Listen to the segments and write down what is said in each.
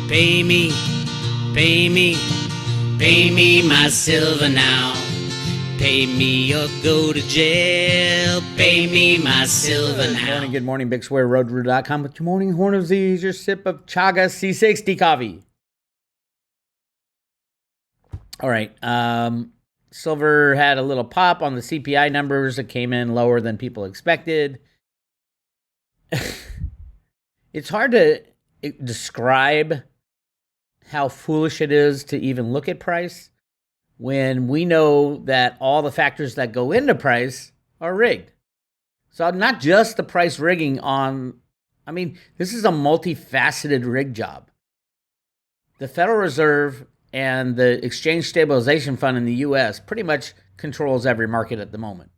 Pay me, pay me, pay me my silver now. Pay me or go to jail. Pay me my silver now. Good morning, Bix Weir, roadrunner.com with your morning horn of Z's, your sip of Chaga C60 coffee. All right. Silver had a little pop on the CPI numbers that came in lower than people expected. It's hard to describe how foolish it is to even look at price when we know that all the factors that go into price are rigged. So not just the price rigging this is a multifaceted rig job. The Federal Reserve and the Exchange Stabilization Fund in the U.S. pretty much controls every market at the moment.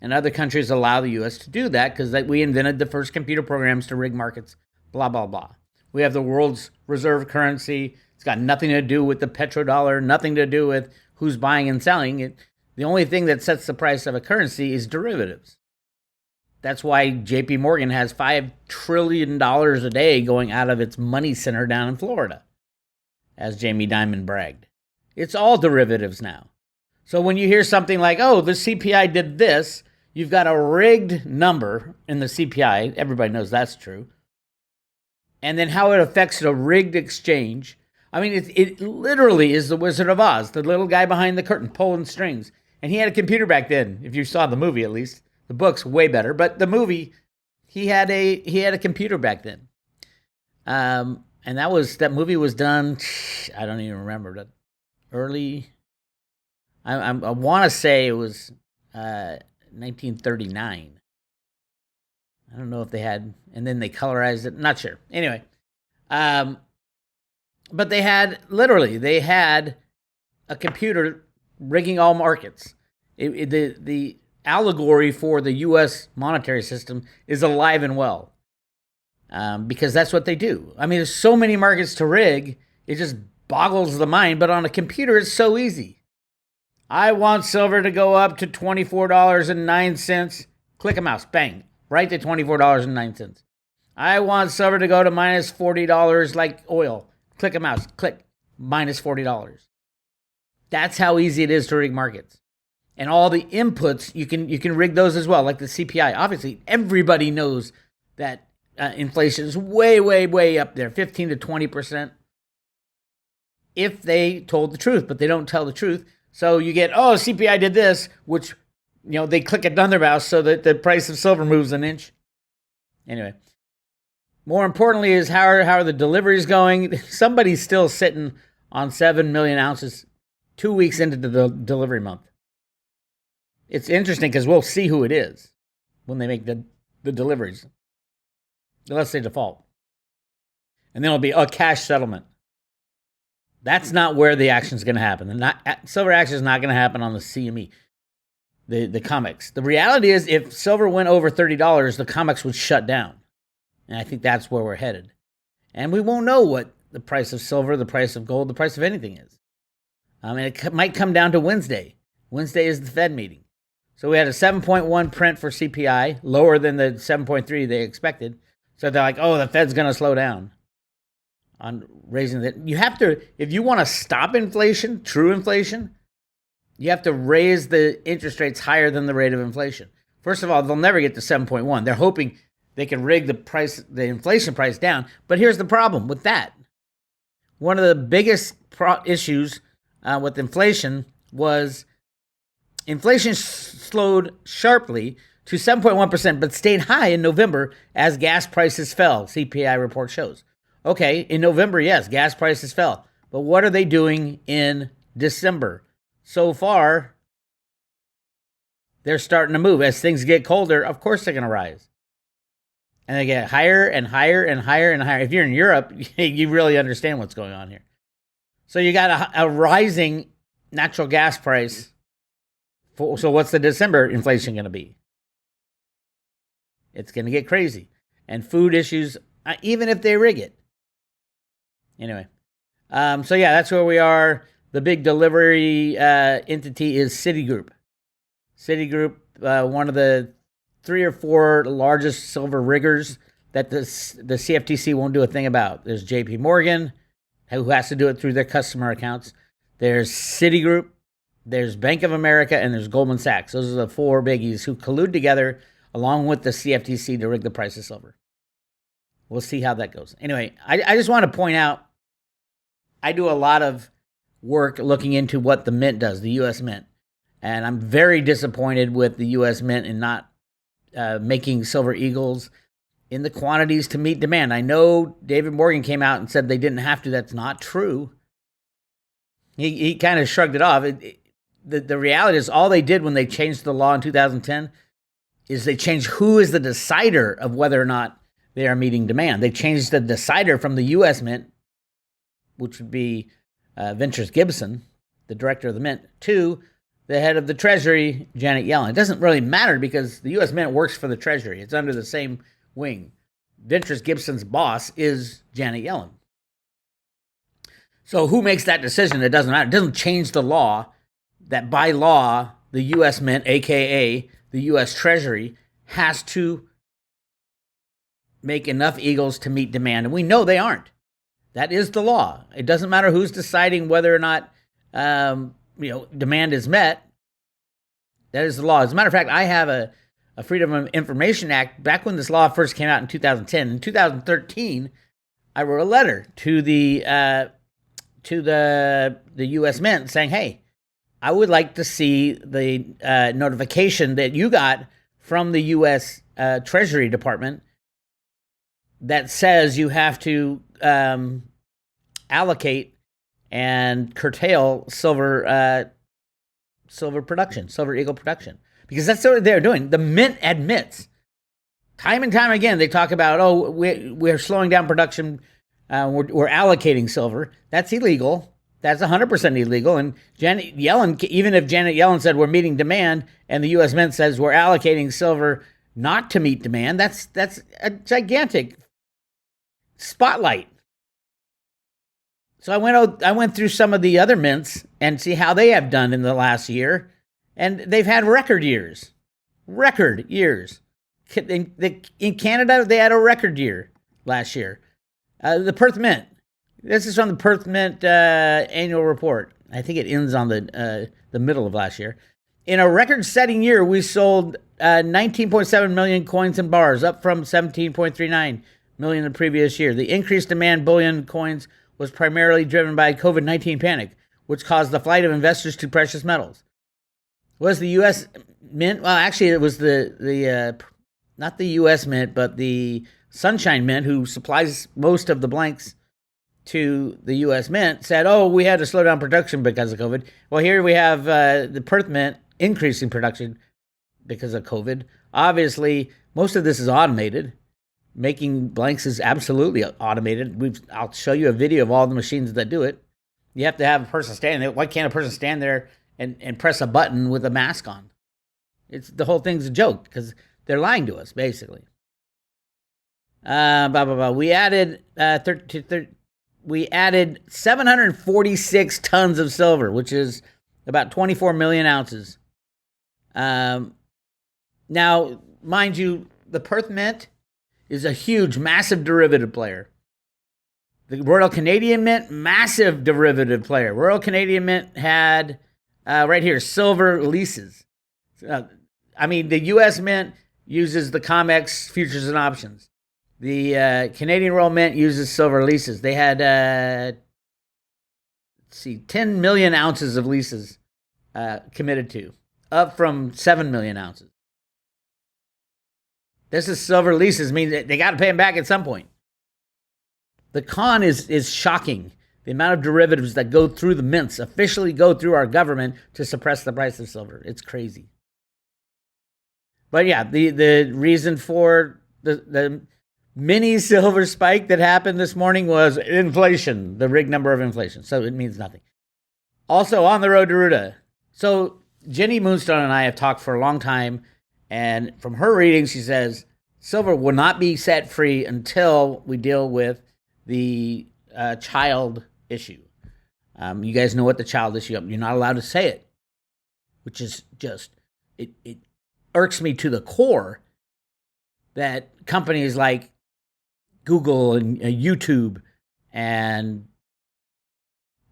And other countries allow the U.S. to do that because we invented the first computer programs to rig markets, blah, blah, blah. We have the world's reserve currency. It's got nothing to do with the petrodollar, nothing to do with who's buying and selling it. The only thing that sets the price of a currency is derivatives. That's why JP Morgan has $5 trillion a day going out of its money center down in Florida, as Jamie Dimon bragged. It's all derivatives now. So when you hear something like, oh, the CPI did this, you've got a rigged number in the CPI. Everybody knows that's true. And then how it affects the rigged exchange. I mean, it literally is the Wizard of Oz, the little guy behind the curtain pulling strings. And he had a computer back then, if you saw the movie at least. The book's way better, but the movie, he had a computer back then. And that movie was done, I don't even remember, that early, I want to say it was 1939. I don't know if they had, and then they colorized it, not sure. Anyway, but they had a computer rigging all markets. The allegory for the U.S. monetary system is alive and well, because that's what they do. I mean, there's so many markets to rig, it just boggles the mind, but on a computer, it's so easy. I want silver to go up to $24.09. Click a mouse, bang, right to $24.09. I want silver to go to minus $40 like oil. Click a mouse, click, minus $40. That's how easy it is to rig markets. And all the inputs, you can rig those as well, like the CPI. Obviously, everybody knows that inflation is way, way, way up there, 15 to 20%, if they told the truth, but they don't tell the truth. So you get, oh, CPI did this, which, they click another mouse so that the price of silver moves an inch. Anyway, more importantly is how are the deliveries going? Somebody's still sitting on 7 million ounces 2 weeks into the delivery month. It's interesting because we'll see who it is when they make the deliveries, unless they default. And then it'll be a cash settlement. That's not where the action is going to happen. Silver action is not going to happen on the CME, the COMEX. The reality is if silver went over $30, the COMEX would shut down. And I think that's where we're headed. And we won't know what the price of silver, the price of gold, the price of anything is. It might come down to Wednesday. Wednesday is the Fed meeting. So we had a 7.1 print for CPI, lower than the 7.3 they expected. So they're like, oh, the Fed's going to slow down on raising it. You have to, if you want to stop inflation, true inflation, you have to raise the interest rates higher than the rate of inflation. First of all, they'll never get to 7.1. They're hoping they can rig the inflation price down. But here's the problem with that. One of the biggest issues with inflation was inflation slowed sharply to 7.1%, but stayed high in November as gas prices fell, CPI report shows. Okay, in November, yes, gas prices fell. But what are they doing in December? So far, they're starting to move. As things get colder, of course they're going to rise. And they get higher and higher and higher and higher. If you're in Europe, you really understand what's going on here. So you got a rising natural gas price. So what's the December inflation going to be? It's going to get crazy. And food issues, even if they rig it. Anyway, so yeah, that's where we are. The big delivery entity is Citigroup. Citigroup, one of the 3 or 4 largest silver riggers that the CFTC won't do a thing about. There's JP Morgan, who has to do it through their customer accounts. There's Citigroup, there's Bank of America, and there's Goldman Sachs. Those are the four biggies who collude together along with the CFTC to rig the price of silver. We'll see how that goes. Anyway, I just want to point out, I do a lot of work looking into what the Mint does, the U.S. Mint. And I'm very disappointed with the U.S. Mint in not making silver eagles in the quantities to meet demand. I know David Morgan came out and said they didn't have to. That's not true. He kind of shrugged it off. The reality is all they did when they changed the law in 2010 is they changed who is the decider of whether or not they are meeting demand. They changed the decider from the U.S. Mint, which would be Ventures Gibson, the director of the Mint, to the head of the Treasury, Janet Yellen. It doesn't really matter because the U.S. Mint works for the Treasury. It's under the same wing. Ventures Gibson's boss is Janet Yellen. So who makes that decision? It doesn't matter. It doesn't change the law that by law, the U.S. Mint, a.k.a. the U.S. Treasury, has to make enough eagles to meet demand. And we know they aren't. That is the law. It doesn't matter who's deciding whether or not demand is met. That is the law. As a matter of fact, I have a Freedom of Information Act. Back when this law first came out in 2010, in 2013, I wrote a letter to the U.S. Mint saying, hey, I would like to see the notification that you got from the U.S. Treasury Department that says you have to allocate and curtail silver production, silver eagle production, because that's what they're doing. The Mint admits time and time again, they talk about, we're slowing down production. We're allocating silver. That's illegal. That's 100% illegal. And Janet Yellen, even if Janet Yellen said we're meeting demand and the U.S. Mint says we're allocating silver not to meet demand, that's a gigantic spotlight. So I went through some of the other mints and see how they have done in the last year, and they've had record years. Record years. In Canada, they had a record year last year. The Perth Mint. This is from the Perth Mint annual report. I think it ends on the middle of last year. In a record-setting year, we sold 19.7 million coins and bars, up from 17.39 million the previous year. The increased demand bullion coins was primarily driven by COVID-19 panic, which caused the flight of investors to precious metals. Was the U.S. Mint? Well, actually, it was the not the U.S. Mint, but the Sunshine Mint, who supplies most of the blanks to the U.S. Mint, said, we had to slow down production because of COVID. Well, here we have the Perth Mint increasing production because of COVID. Obviously, most of this is automated. Making blanks is absolutely automated. I'll show you a video of all the machines that do it. You have to have a person standing there. Why can't a person stand there and press a button with a mask on? The whole thing's a joke because they're lying to us, basically. We added 746 tons of silver, which is about 24 million ounces. Now, mind you, the Perth Mint is a huge, massive derivative player. The Royal Canadian Mint, massive derivative player. Royal Canadian Mint had, right here, silver leases. The U.S. Mint uses the COMEX futures and options. The Canadian Royal Mint uses silver leases. They had, 10 million ounces of leases committed to, up from 7 million ounces. This is silver leases, means they got to pay them back at some point. The con is shocking. The amount of derivatives that go through the mints, officially go through our government to suppress the price of silver. It's crazy. But yeah, the reason for the mini silver spike that happened this morning was inflation, the rig number of inflation. So it means nothing. Also, on the road to Ruta. So Jenny Moonstone and I have talked for a long time, and from her reading, she says silver will not be set free until we deal with the child issue. You guys know what the child issue is. You're not allowed to say it, which is just, it irks me to the core that companies like Google and YouTube and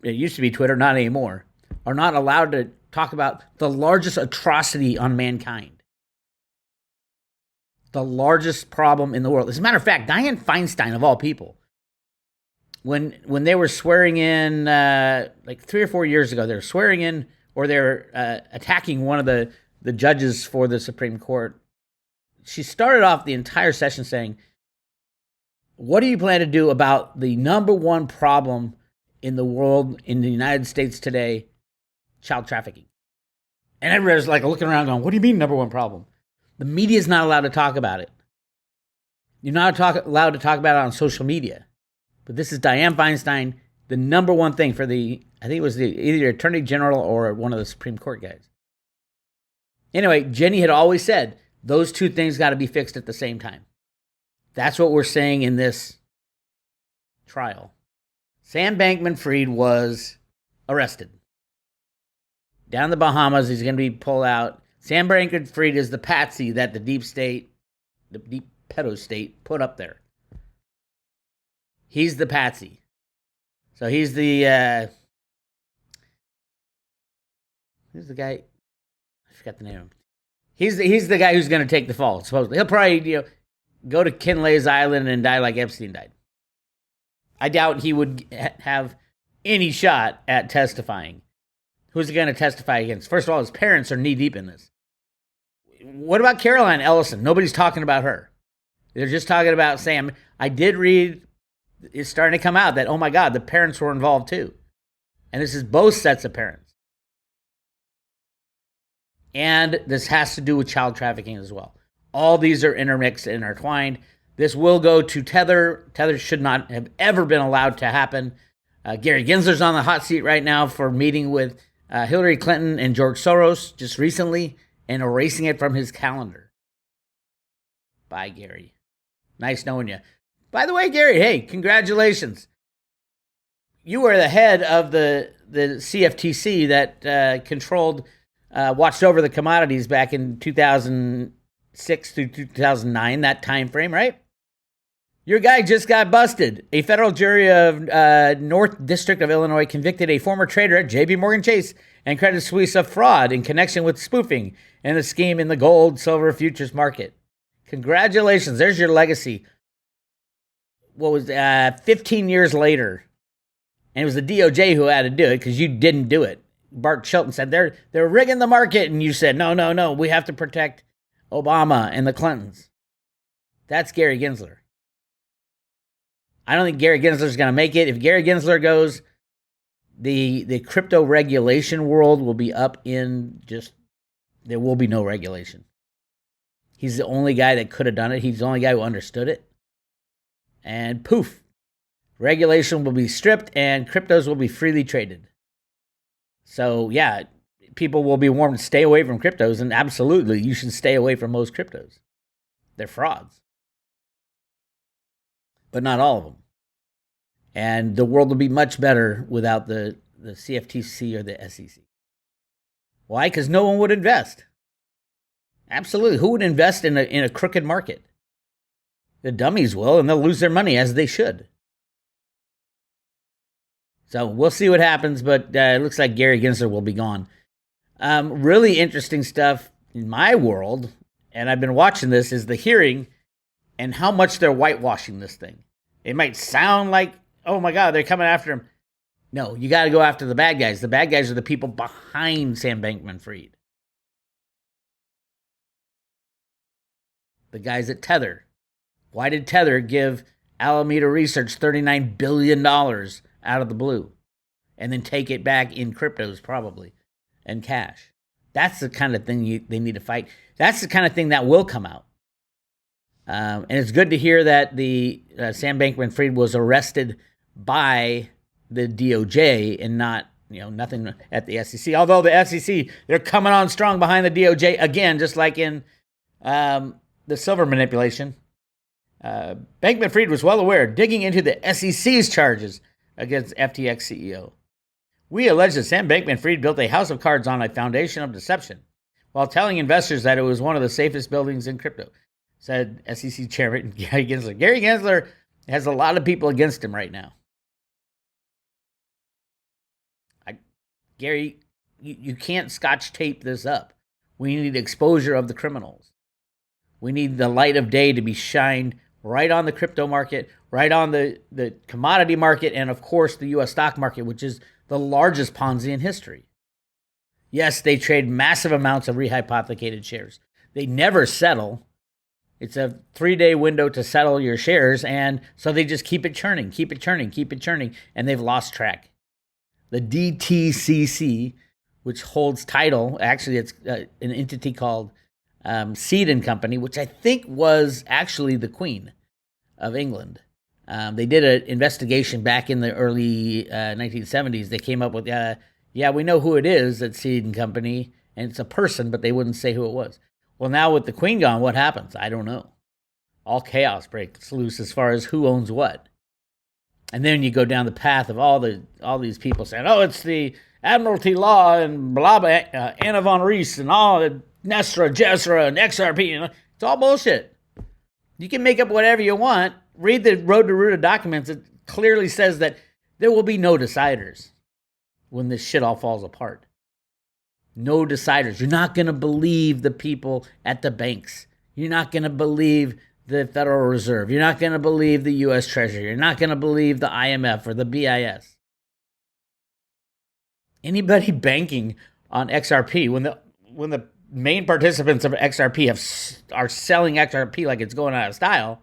it used to be Twitter, not anymore, are not allowed to talk about the largest atrocity on mankind. The largest problem in the world. As a matter of fact, Dianne Feinstein, of all people, when they were swearing in, like 3 or 4 years ago, they were swearing in, or they're attacking one of the judges for the Supreme Court. She started off the entire session saying, what do you plan to do about the number one problem in the world, in the United States today, child trafficking? And everybody's like looking around going, what do you mean number one problem? The media is not allowed to talk about it. You're not allowed to talk about it on social media. But this is Dianne Feinstein, the number one thing for I think it was either Attorney General or one of the Supreme Court guys. Anyway, Jenny had always said, those two things got to be fixed at the same time. That's what we're saying in this trial. Sam Bankman-Fried was arrested. Down in the Bahamas, he's going to be pulled out. Sam Bankman-Fried is the patsy that the deep state, the deep pedo state, put up there. He's the patsy. So he's the, who's the guy? I forgot the name of him. He's the guy who's going to take the fall, supposedly. He'll probably, go to Kinley's Island and die like Epstein died. I doubt he would have any shot at testifying. Who's he going to testify against? First of all, his parents are knee-deep in this. What about Caroline Ellison? Nobody's talking about her. They're just talking about Sam. I did read, it's starting to come out that, oh my God, the parents were involved too. And this is both sets of parents. And this has to do with child trafficking as well. All these are intermixed and intertwined. This will go to Tether. Tether should not have ever been allowed to happen. Gary Gensler's on the hot seat right now for meeting with Hillary Clinton and George Soros just recently and erasing it from his calendar. Bye, Gary. Nice knowing you. By the way, Gary, hey, congratulations. You were the head of the CFTC that watched over the commodities back in 2006 through 2009, that time frame, right? Your guy just got busted. A federal jury of North District of Illinois convicted a former trader at J.P. Morgan Chase and Credit Suisse of fraud in connection with spoofing and the scheme in the gold, silver futures market. Congratulations. There's your legacy. What was 15 years later? And it was the DOJ who had to do it because you didn't do it. Bart Shelton said they're rigging the market, and you said no, we have to protect Obama and the Clintons. That's Gary Gensler. I don't think Gary Gensler is going to make it. If Gary Gensler goes, the crypto regulation world will be up in there will be no regulation. He's the only guy that could have done it. He's the only guy who understood it. And poof, regulation will be stripped and cryptos will be freely traded. So, yeah, people will be warned to stay away from cryptos, and absolutely, you should stay away from most cryptos. They're frauds. But not all of them. And the world will be much better without the CFTC or the SEC. Why? Because no one would invest. Absolutely. Who would invest in a crooked market? The dummies will, and they'll lose their money, as they should. So we'll see what happens, but it looks like Gary Gensler will be gone. Really interesting stuff in my world, and I've been watching this, is the hearing and how much they're whitewashing this thing. It might sound like, oh my God, they're coming after him. No, you got to go after the bad guys. The bad guys are the people behind Sam Bankman-Fried. The guys at Tether. Why did Tether give Alameda Research $39 billion out of the blue and then take it back in cryptos probably and cash? That's the kind of thing they need to fight. That's the kind of thing that will come out. And it's good to hear that the Sam Bankman-Fried was arrested by the DOJ and not, nothing at the SEC. Although the SEC, they're coming on strong behind the DOJ again, just like in the silver manipulation. Bankman-Fried was well aware, digging into the SEC's charges against FTX CEO. We allege that Sam Bankman-Fried built a house of cards on a foundation of deception while telling investors that it was one of the safest buildings in crypto, said SEC Chairman Gary Gensler. Gary Gensler has a lot of people against him right now. Gary, you can't scotch tape this up. We need exposure of the criminals. We need the light of day to be shined right on the crypto market, right on the commodity market, and of course the U.S. stock market, which is the largest Ponzi in history. Yes, they trade massive amounts of rehypothecated shares. They never settle. It's a 3-day window to settle your shares, and so they just keep it churning, and they've lost track. The DTCC, which holds title, actually it's an entity called Seed and Company, which I think was actually the Queen of England. They did an investigation back in the early 1970s. They came up with, we know who it is at Seed and Company, and it's a person, but they wouldn't say who it was. Well, now with the Queen gone, what happens? I don't know. All chaos breaks loose as far as who owns what. And then you go down the path of all these people saying, oh, it's the Admiralty Law and blah, blah, Anna von Rees and all the Nestra, Jezra, and XRP. It's all bullshit. You can make up whatever you want. Read the Road to Ruta documents. It clearly says that there will be no deciders when this shit all falls apart. No deciders. You're not going to believe the people at the banks. You're not going to believe the Federal Reserve. You're not going to believe the U.S. Treasury. You're not going to believe the IMF or the BIS. Anybody banking on XRP, when the main participants of XRP are selling XRP like it's going out of style,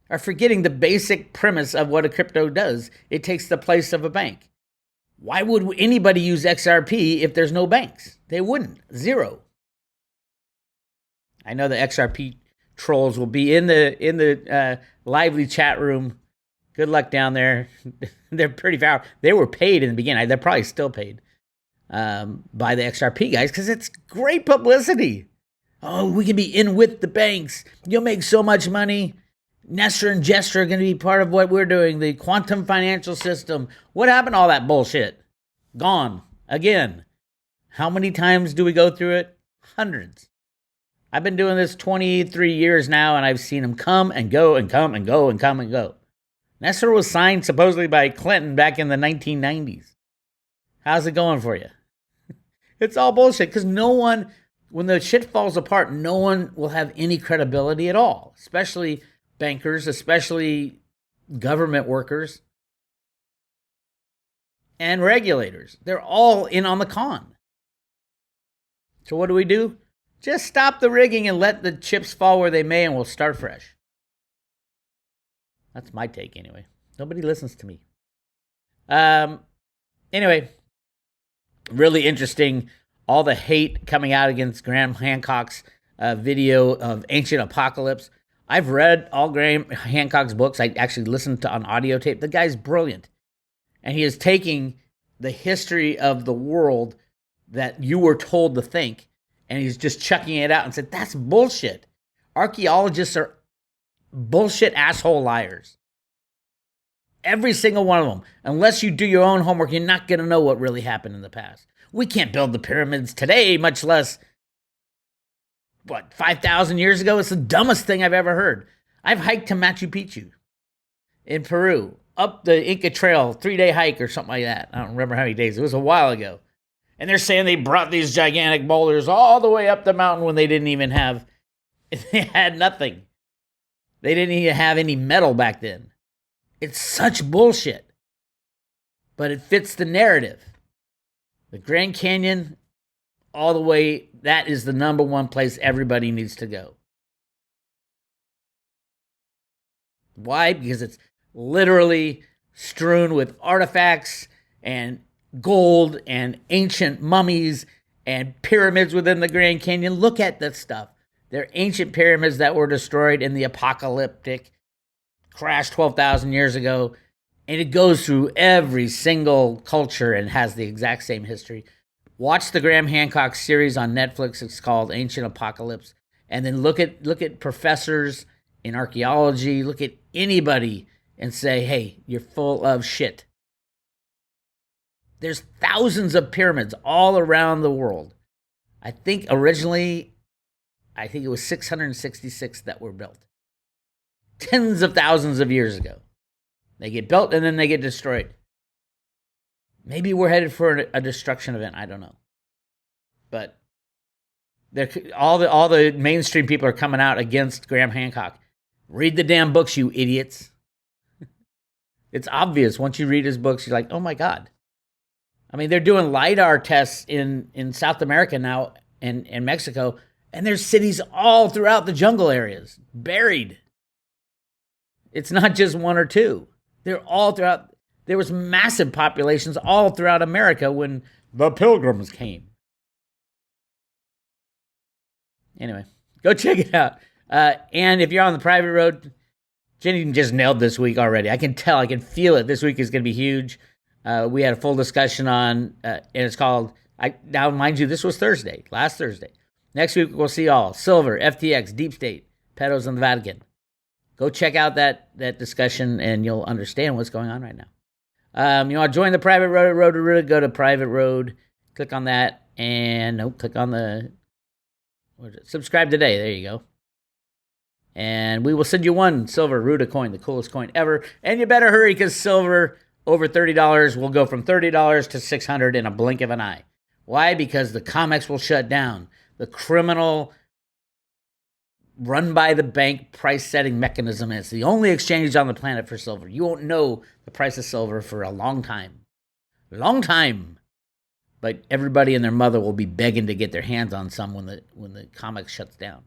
are forgetting the basic premise of what a crypto does. It takes the place of a bank. Why would anybody use XRP if there's no banks? They wouldn't. Zero. I know the XRP trolls will be in the lively chat room. Good luck down there. They're pretty powerful. They were paid in the beginning. They're probably still paid by the XRP guys because it's great publicity. Oh, we can be in with the banks. You'll make so much money. Nestor and Jester are going to be part of what we're doing, the quantum financial system. What happened to all that bullshit? Gone. Again. How many times do we go through it? Hundreds. I've been doing this 23 years now, and I've seen them come and go and come and go and come and go. Nestor was signed supposedly by Clinton back in the 1990s. How's it going for you? It's all bullshit, because no one, when the shit falls apart, no one will have any credibility at all, especially bankers, especially government workers, and regulators. They're all in on the con. So what do? Just stop the rigging and let the chips fall where they may, and we'll start fresh. That's my take anyway. Nobody listens to me. Anyway, really interesting. All the hate coming out against Graham Hancock's video of Ancient Apocalypse. I've read all Graham Hancock's books. I actually listened to on audio tape. The guy's brilliant. And he is taking the history of the world that you were told to think, and he's just chucking it out and said, that's bullshit. Archaeologists are bullshit asshole liars. Every single one of them. Unless you do your own homework, you're not going to know what really happened in the past. We can't build the pyramids today, much less 5,000 years ago? It's the dumbest thing I've ever heard. I've hiked to Machu Picchu in Peru, up the Inca Trail, 3-day hike or something like that. I don't remember how many days. It was a while ago. And they're saying they brought these gigantic boulders all the way up the mountain when they didn't even have, they had nothing. They didn't even have any metal back then. It's such bullshit. But it fits the narrative. The Grand Canyon, all the way, that is the number one place everybody needs to go. Why? Because it's literally strewn with artifacts and gold and ancient mummies and pyramids within the Grand Canyon. Look at that stuff. They're ancient pyramids that were destroyed in the apocalyptic crash 12,000 years ago. And it goes through every single culture and has the exact same history. Watch the Graham Hancock series on Netflix. It's called Ancient Apocalypse. And then look at professors in archaeology. Look at anybody and say, hey, you're full of shit. There's thousands of pyramids all around the world. I think originally, it was 666 that were built. Tens of thousands of years ago. They get built and then they get destroyed. Maybe we're headed for a destruction event. I don't know. But all the mainstream people are coming out against Graham Hancock. Read the damn books, you idiots. It's obvious. Once you read his books, you're like, oh my God. I mean, they're doing LiDAR tests in South America now and Mexico, and there's cities all throughout the jungle areas, buried. It's not just one or two. They're all throughout. There was massive populations all throughout America when the Pilgrims came. Anyway, go check it out. And if you're on the private road, Jenny just nailed this week already. I can tell. I can feel it. This week is going to be huge. We had a full discussion on, and it's called, now mind you, this was Thursday, last Thursday. Next week, we'll see all silver, FTX, deep state, pedos, and the Vatican. Go check out that discussion, and you'll understand what's going on right now. You want to join the private road, go to private road, click on that, and click on the, subscribe today. There you go. And we will send you one silver Ruda coin, the coolest coin ever. And you better hurry, because silver over $30 will go from $30 to $600 in a blink of an eye. Why? Because the COMEX will shut down. The criminal run-by-the-bank price-setting mechanism is the only exchange on the planet for silver. You won't know the price of silver for a long time. Long time. But everybody and their mother will be begging to get their hands on some when the COMEX shuts down.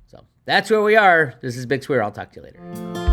So that's where we are. This is Bix Weir. I'll talk to you later.